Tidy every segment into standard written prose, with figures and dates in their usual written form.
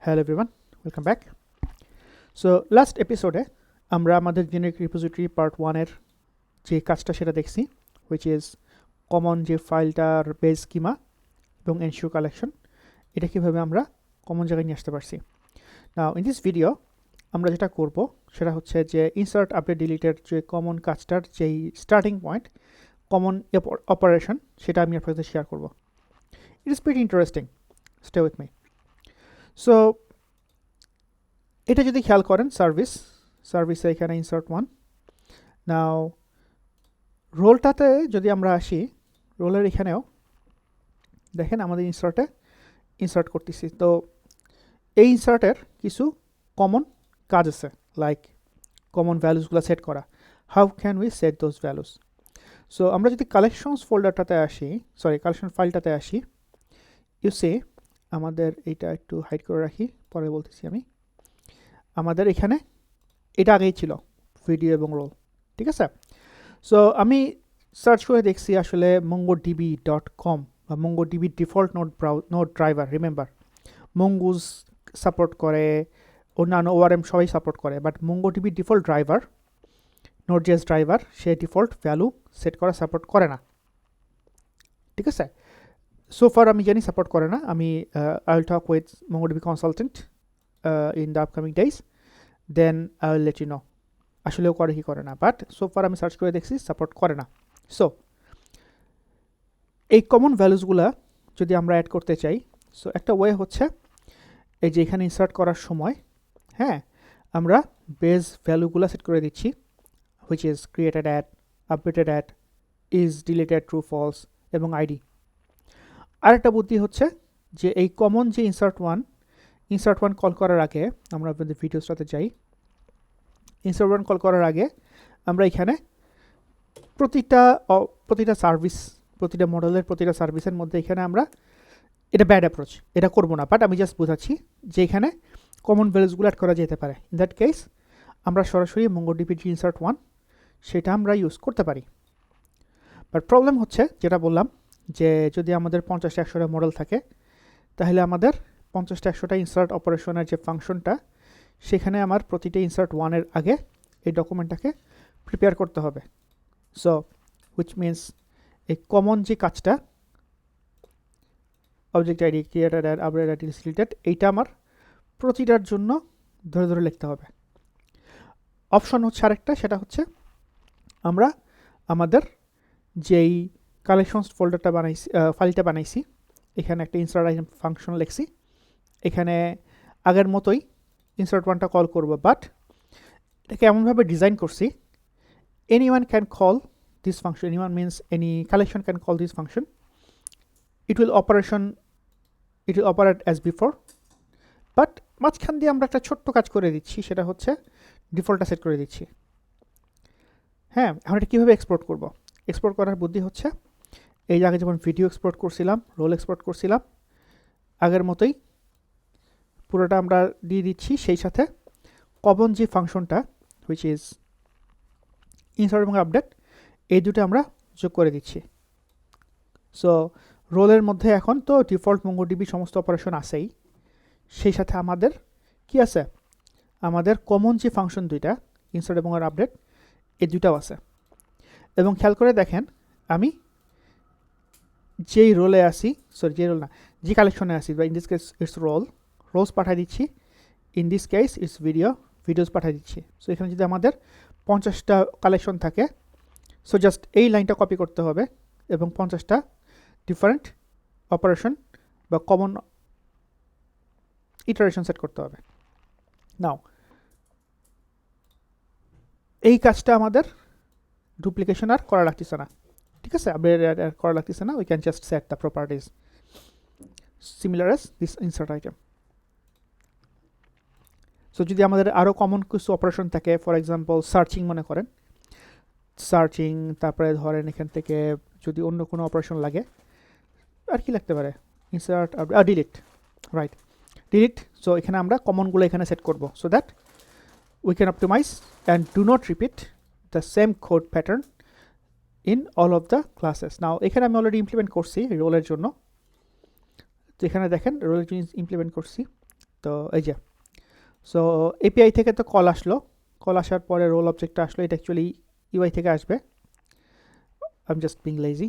Hello everyone, welcome back. So last episode আমরা আমাদের generic repository part 1 এর যে কাজটা সেটা দেখছি, which is কমন যে ফাইলটার বেস স্কিমা এবং এনশিওর কালেকশন, এটা কিভাবে আমরা কমন জায়গায় নিয়ে আসতে পারছি। নাও ইন দিস ভিডিও আমরা যেটা করব সেটা হচ্ছে যে ইনসার্ট আপডেট ডিলিটের যে কমন কাজটার যেই স্টার্টিং পয়েন্ট, কমন অপারেশন, সেটা আমি আপনাদের শেয়ার করব। It is pretty interesting, stay with me. So এটা যদি খেয়াল করেন সার্ভিসে এখানে ইনসার্ট 1। নাও রোলটাতে যদি আমরা আসি, রোলের এখানেও দেখেন আমাদের ইনসার্ট করতেছি। তো এই ইনসার্টের কিছু কমন কাজ আছে, লাইক কমন ভ্যালুসগুলো সেট করা। How can we set those values? So আমরা যদি কালেকশনস ফোল্ডারটাতে আসি, কালেকশন ফাইলটাতে আসি, ইউ সে আমাদের এইটা একটু হাইড করে রাখি, পরে বলতেছি আমি। আমাদের এখানে এটা আগেই ছিল, ভিডিও এবং রোল, ঠিক আছে। সো আমি সার্চ করে দেখছি আসলে mongodb.com বা mongodb default node driver. Remember, Mongoose support করে, অন্যান্য ওআরএম সবাই সাপোর্ট করে, but mongodb default driver, NodeJS driver, সে ডিফল্ট ভ্যালু সেট করা সাপোর্ট করে না, ঠিক আছে। সো ফার আমি জানি সাপোর্ট করে না। আমি I will talk with mongodb consultant in the upcoming days, then I will let you know আসলেও করে কি করে না, বাট সো ফার আমি সার্চ করে দেখছি সাপোর্ট করে না। সো এই কমন ভ্যালুসগুলা যদি আমরা অ্যাড করতে চাই, সো একটা ওয়ে হচ্ছে এই যে এখানে ইনসার্ট করার সময়, হ্যাঁ, আমরা বেস ভ্যালুগুলো সেট করে দিচ্ছি, which is created at, updated at, is deleted, true false এবং আইডি। আরেকটা বুদ্ধি হচ্ছে যে এই কমন যে ইনসার্ট ওয়ান কল করার আগে, আমরা আপনাদের ভিডিওসটাতে যাই, ইনসার্ট ওয়ান কল করার আগে আমরা এখানে প্রতিটা সার্ভিস, প্রতিটা মডেলের প্রতিটা সার্ভিসের মধ্যে এখানে আমরা, এটা ব্যাড অ্যাপ্রোচ, এটা করবো না, বাট আমি জাস্ট বোঝাচ্ছি যে এখানে কমন ভ্যালুসগুলো অ্যাড করা যেতে পারে। ইন দ্যাট কেস আমরা সরাসরি mongodb যে ইনসার্ট 1 সেটা আমরা ইউজ করতে পারি। বাট প্রবলেম হচ্ছে যেটা বললাম, যে যদি আমাদের 50-100টা মডেল থাকে, তাহলে আমাদের 50-100টা ইনসার্ট অপারেশনের যে ফাংশনটা, সেখানে আমার প্রতিটা ইনসার্ট 1-এর আগে এই ডকুমেন্টটাকে প্রিপেয়ার করতে হবে। সো হুইচ মিনস এই কমন যে কাজটা, object ID, created at, updated at, deleted, এইটা আমার প্রতিটার জন্য ধরে ধরে লিখতে হবে। অপশন হচ্ছে আরেকটা, সেটা হচ্ছে আমরা আমাদের যেই কালেকশনস ফোল্ডারটা বানাইছি, ফাইলটা বানাইছি, এখানে একটা ইনসার্ট আইটেম ফাংশন লিখছি, এখানে আগের মতোই ইনসার্ট 1টা কল করব, বাট এটাকে এমনভাবে ডিজাইন করছি, anyone can call this function, anyone means any collection can call this function, it will operate as before, but মাঝখান দিয়ে আমরা একটা ছোট্ট কাজ করে দিচ্ছি, সেটা হচ্ছে ডিফল্টটা সেট করে দিচ্ছি। হ্যাঁ, এখন এটা কীভাবে এক্সপোর্ট করব? এক্সপোর্ট করার বুদ্ধি হচ্ছে, এই আগে যেমন ভিডিও এক্সপোর্ট করছিলাম, রোল এক্সপোর্ট করছিলাম, আগের মতোই পুরোটা আমরা দিয়ে দিচ্ছি, সেই সাথে কমন যে ফাংশনটা, হুইচ ইজ ইনসার্ট এবং আপডেট, এই দুটো আমরা যোগ করে দিচ্ছি। সো রোলের মধ্যে এখন তো ডিফল্ট mongodb সমস্ত অপারেশন আছেই, সেই সাথে আমাদের কি আছে, আমাদের কমন যে ফাংশন দুইটা, ইনসার্ট এবং আপডেট, এই দুটাও আছে। এবং খেয়াল করে দেখেন, আমি যেই রোলে আসি, যে কালেকশনে আসি, বা in this case it's roles পাঠিয়ে দিচ্ছি, in this case it's videos পাঠিয়ে দিচ্ছি। সো এখানে যদি আমাদের 50টা কালেকশন থাকে, সো জাস্ট এই লাইনটা কপি করতে হবে এবং 50টা ডিফারেন্ট অপারেশন বা কমন ইটারেশন সেট করতে হবে। নাও এই কাজটা আমাদের ডুপ্লিকেশন আর করা লাগতেছে না, ঠিক আছে, আপডেট করা লাগতেছে না। We can just set the properties similar as this insert item. So যদি আমাদের আরও কমন কিছু অপারেশন থাকে, ফর এক্সাম্পল সার্চিং, মনে করেন সার্চিং, তারপরে ধরেন এখান থেকে যদি অন্য কোনো অপারেশন লাগে, আর কি লাগতে পারে, insert, delete, write, delete. So এখানে আমরা কমনগুলো এখানে সেট করব, so that we can optimise and do not repeat the same code pattern in all of the classes. Now এখানে আমি অলরেডি ইমপ্লিমেন্ট করছি রোলের জন্য, তো এখানে দেখেন রোলের জন্য ইমপ্লিমেন্ট করছি, তো এই যে সো এপিআই থেকে তো কল আসলো, কল আসার পরে রোল অবজেক্টটা আসলো, এটা অ্যাকচুয়ালি ইউআই থেকে আসবে। I am just being lazy,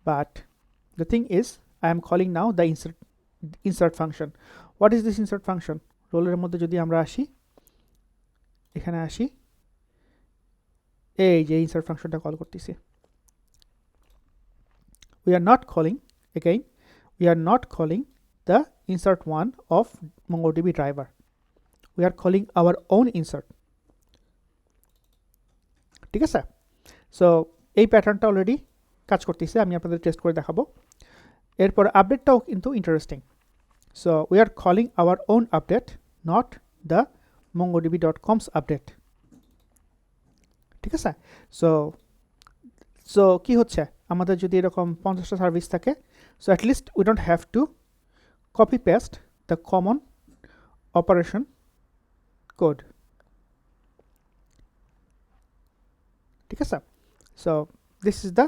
but the thing is I am calling now the insert function. What is this insert function? রোলের মধ্যে যদি আমরা আসি, এখানে আসি, এই যে ইনসার্ট ফাংশনটা কল করতেছি। We are not calling, again, we are not calling the insert one of MongoDB driver. We are calling our own insert. ঠিক আছে? সো এই প্যাটার্নটা অলরেডি কাজ করতেছে, আমি আপনাদের টেস্ট করে দেখাবো। এরপর আপডেটটাও কিন্তু interesting. So we are calling our own update, not the mongodb.com's update. ঠিক আছে? সো সো কি হচ্ছে, আমাদের যদি এরকম 50টা সার্ভিস থাকে, so at least we don't have to copy paste the common operation code. ঠিক আছে? So this is the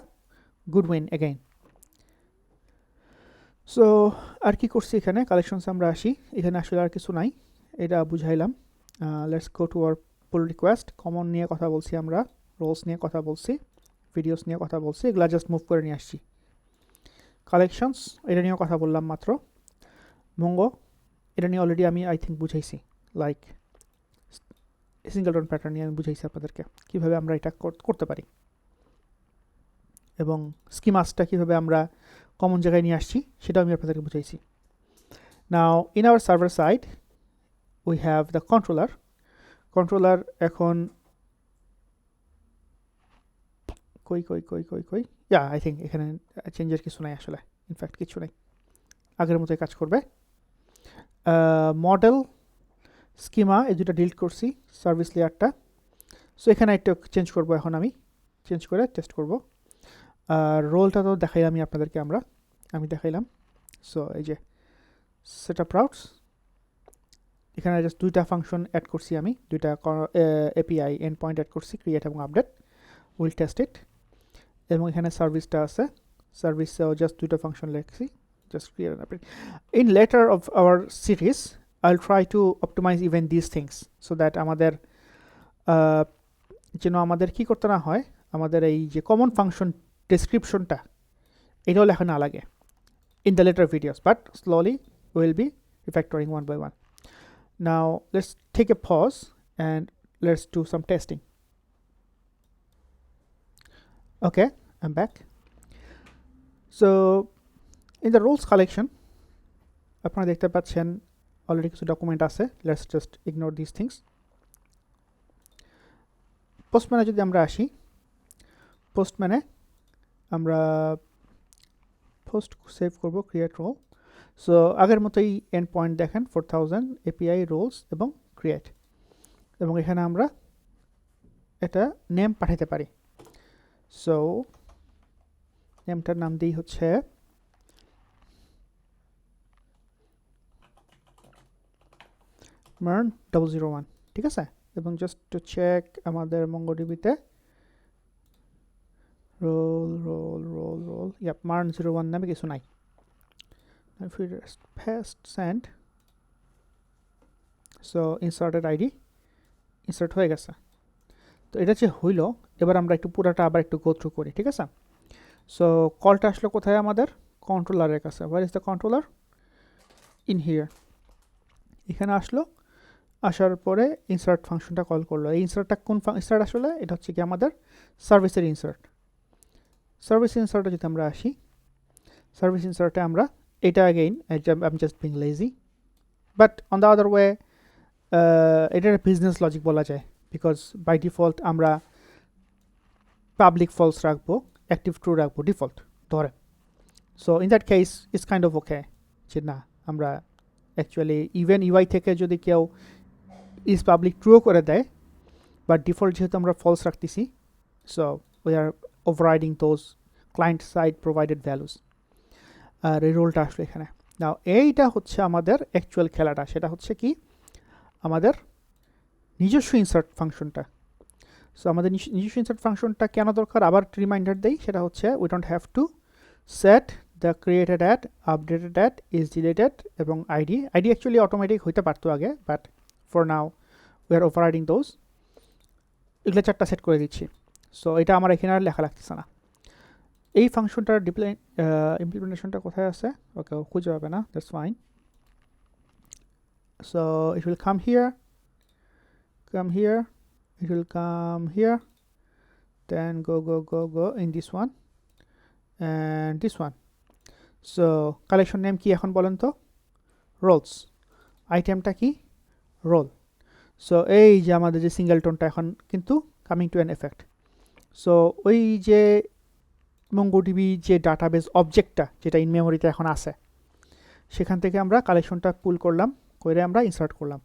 good win again. So আর কি করছি এখানে, কালেকশনস আমরা আসি, এখানে আসলে আর কিছু নাই, এটা বুঝাইলাম। Let's go to our pull request. Common নিয়ে কথা বলছি আমরা, রোলস নিয়ে কথা বলছি, ভিডিওস নিয়ে কথা বলছি, এগুলা জাস্ট মুভ করে নিয়ে আসছি। কালেকশনস এটা নিয়েও কথা বললাম মাত্র। মঙ্গো এটা নিয়ে অলরেডি আমি আই থিঙ্ক বুঝাইছি, লাইক সিঙ্গেলটন প্যাটার্ন নিয়ে আমি বুঝাইছি আপনাদেরকে কীভাবে আমরা এটা করতে পারি, এবং স্কিমাসটা কীভাবে আমরা কমন জায়গায় নিয়ে আসছি সেটাও আমি আপনাদেরকে বুঝাইছি। Now in our server side we have the controller. Controller এখন কই কই কই কই কই ইয়া আই থিঙ্ক এখানে চেঞ্জের কিছু নাই, আসলে ইনফ্যাক্ট কিছু নেই, আগের মতোই কাজ করবে। মডেল, স্কিমা এই দুটো ডিলিট করছি, সার্ভিস লেয়ারটা। সো এখানে একটু চেঞ্জ করব, এখন আমি চেঞ্জ করে টেস্ট করব। আর রোলটা তো দেখাইলাম আমি আপনাদেরকে, আমি দেখাইলাম। সো এই যে সেটআপ রাউটস, এখানে জাস্ট দুইটা ফাংশন অ্যাড করছি আমি, দুইটা এপিআই এন্ড পয়েন্ট অ্যাড করছি, ক্রিয়েট এবং আপডেট। উইল টেস্ট ইট। এবং এখানে সার্ভিসটা আছে, সার্ভিসেও জাস্ট দুইটা ফাংশন লিখছি, just create an update. In later of our series, I'll try to optimize even these things so that আমাদের যেন আমাদের কি করতে না হয়, আমাদের এই যে কমন ফাংশন ডেসক্রিপশনটা এটাও লেখা না লাগে in the later videos, but slowly we will be refactoring one by one. Now let's take a pause and let's do some testing. Okay, I'm back. So in the roles collection আপনারা দেখতে পাচ্ছেন already কিছু document আছে, let's just ignore this things. পোস্টম্যানে যদি আমরা আসি, পোস্টম্যানে আমরা পোস্ট সেভ করব, ক্রিয়েট রোল। সো আগের মতোই এন্ড পয়েন্ট দেখেন 4000 এপিআই রোলস এবং ক্রিয়েট, এবং এখানে আমরা এটা নেম পাঠাতে পারি। সো নেমটার নাম দিই হচ্ছে MERN 001, ঠিক আছে? এবং জাস্ট টু চেক আমাদের মঙ্গোডিবিতে রোল ইয়াপ MERN 01 নামে কিছু নাই। If we just paste send, so inserted ID insert হয়ে গেছে। তো এটা যে হইল, এবার আমরা একটু পুরাটা আবার একটু গো থ্রু করি, ঠিক আছে? সো কলটা আসলো কোথায়, আমাদের কন্ট্রোলারের কাছে। Where is the controller? In here. এখানে আসলো, আসার পরে ইনসার্ট ফাংশনটা কল করলো। এই ইনসার্টটা কোন ইনসার্ট আসলে? এটা হচ্ছে কি আমাদের সার্ভিসের ইনসার্ট। সার্ভিস ইনসার্টে যদি আমরা আসি, সার্ভিস ইনসার্টে আমরা এটা again I am just being lazy, but on the other way এটার বিজনেস লজিক বলা যায়, বিকজ বাই ডিফল্ট আমরা পাবলিক ফলস রাখবো, অ্যাক্টিভ ট্রু রাখবো ডিফল্ট ধরে। So in that case it's kind of okay, যে না আমরা অ্যাকচুয়ালি ইভেন ইউআই থেকে যদি কেউ ইজ পাবলিক ট্রুও করে দেয়, বাট ডিফল্ট যেহেতু আমরা ফলস রাখতেছি, so we are overriding those client side provided values. আর এই রোলটা আসলো এখানে। নাও এইটা হচ্ছে আমাদের অ্যাকচুয়াল খেলাটা, সেটা হচ্ছে কি আমাদের নিজস্ব ইনসার্ট ফাংশনটা। সো আমাদের নিজস্ব ইনসার্ট ফাংশনটা কেন দরকার, আবার রিমাইন্ডার দেই, সেটা হচ্ছে we don't have two set the created at updated at is deleted এবং id actually automatic হইতে পারতো আগে, but for now we are overriding those. এগুলো চারটা সেট করে দিচ্ছি। সো এটা আমার এখানে আর লেখা লাগতেছে না। এই ফাংশনটার ইমপ্লিমেন্টেশনটা কোথায় আছে? ওকে, খুঁজে পাবে না, that's fine. So it will come here, it will come here, then go in this one and this one. So collection name কি এখন বলেন তো? roles. আইটেমটা কি? role. সো এই যে আমাদের যে সিঙ্গেলটনটা এখন কিন্তু coming to an effect. So ওই যে মঙ্গোডিবি যে ডাটাবেস অবজেক্টটা যেটা ইন মেমোরিতে এখন আছে, সেখান থেকে আমরা কালেকশনটা পুল করলাম, করে আমরা ইনসার্ট করলাম।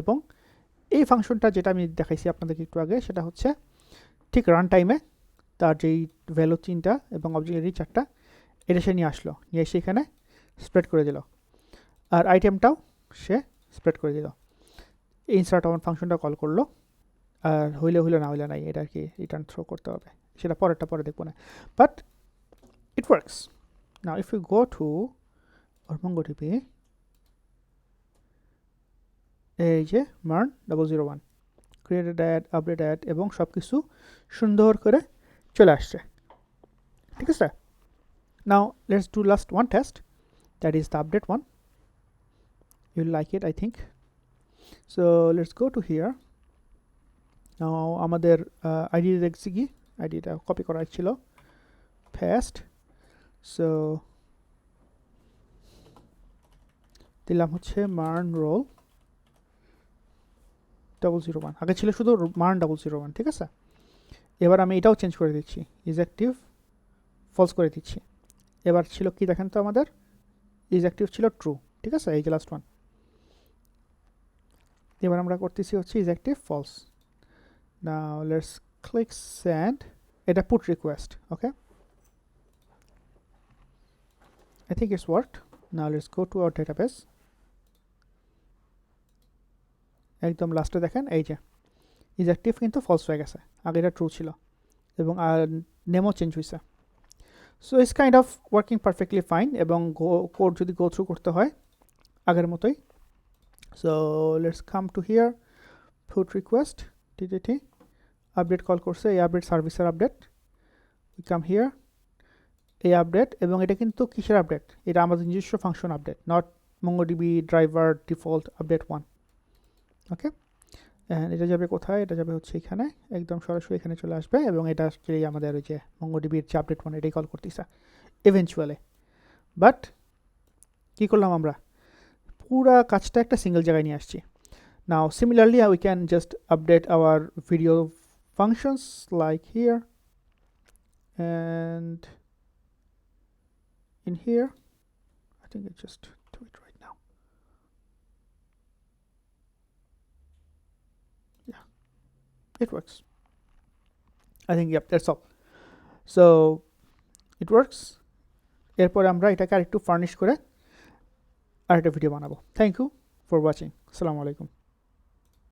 এবং এই ফাংশনটা যেটা আমি দেখাইছি আপনাদেরকে একটু আগে, সেটা হচ্ছে ঠিক রান টাইমে তার যেই ভ্যালু 3টা এবং অবজেক্টের 4টা এটা সে নিয়ে আসলো, নিয়ে এসে এখানে স্প্রেড করে দিল, আর আইটেমটাও সে স্প্রেড করে দিল। ইনসার্ট আমার ফাংশনটা কল করলো, আর হইলে না হইলে নাই, এটা আর কি রিটার্ন থ্রো করতে হবে, সেটা পরে দেখবো না, but it works. Now if you go to MongoDB, এই যে MERN 001 created at, update at এবং সব কিছু সুন্দর করে চলে আসছে, ঠিক আছে। Now let's do last one test, that is the update one. You will like it, I think. So let's go to here. Now আমাদের আইডি দেখছি কি, আইডিটা কপি করা ছিল, পেস্ট। সো দিলাম হচ্ছে MERN রোল 001, আগে ছিল শুধু MERN 001, ঠিক আছে। এবার আমি এটাও চেঞ্জ করে দিচ্ছি, ইজ অ্যাক্টিভ ফলস করে দিচ্ছি। এবার ছিল কি দেখেন তো, আমাদের ইজ অ্যাক্টিভ ছিল ট্রু, ঠিক আছে, এই যে লাস্ট ওয়ান। এবার আমরা করতেছি হচ্ছে is active false. Now let's click send, এটা put request, okay. I think it's worked. Now let's go to our database. একদম লাস্টে দেখেন এই যে ইজ অ্যাক্টিভ কিন্তু ফলস হয়ে গেছে, আগে এটা ট্রু ছিল এবং নেমও চেঞ্জ হয়েছে। So it's kind of working perfectly fine, এবং কোড যদি গো থ্রু করতে হয় আগের মতোই। So let's come to here, put request টিটিটি, আপডেট কল করছে, এই আপডেট সার্ভিসের আপডেট। উই কাম হিয়ার, এই আপডেট, এবং এটা কিন্তু কিসের আপডেট? এটা আমাদের নিজস্ব function update, not MongoDB driver default update 1, okay. And এটা যাবে কোথায়? এটা যাবে হচ্ছে এখানে, একদম সরাসরি এখানে চলে আসবে, এবং এটা অ্যাকচুয়ালি আমাদের ওই যে MongoDB-র যে আপডেট 1 এটাই কল করতেছে ইভেনচুয়ালি। বাট কী করলাম আমরা? পুরা কাজটা একটা সিঙ্গেল জায়গায় নিয়ে আসছি। Now similarly we can just update our video functions like here and in here. I think I just do it right now. Yeah, it works. I think, yep, that's all. So it works. এরপর আমরা এটাকে আরেকটু furnish করে আরেকটা video বানাবো। Thank you for watching. আসসালামু আলাইকুম।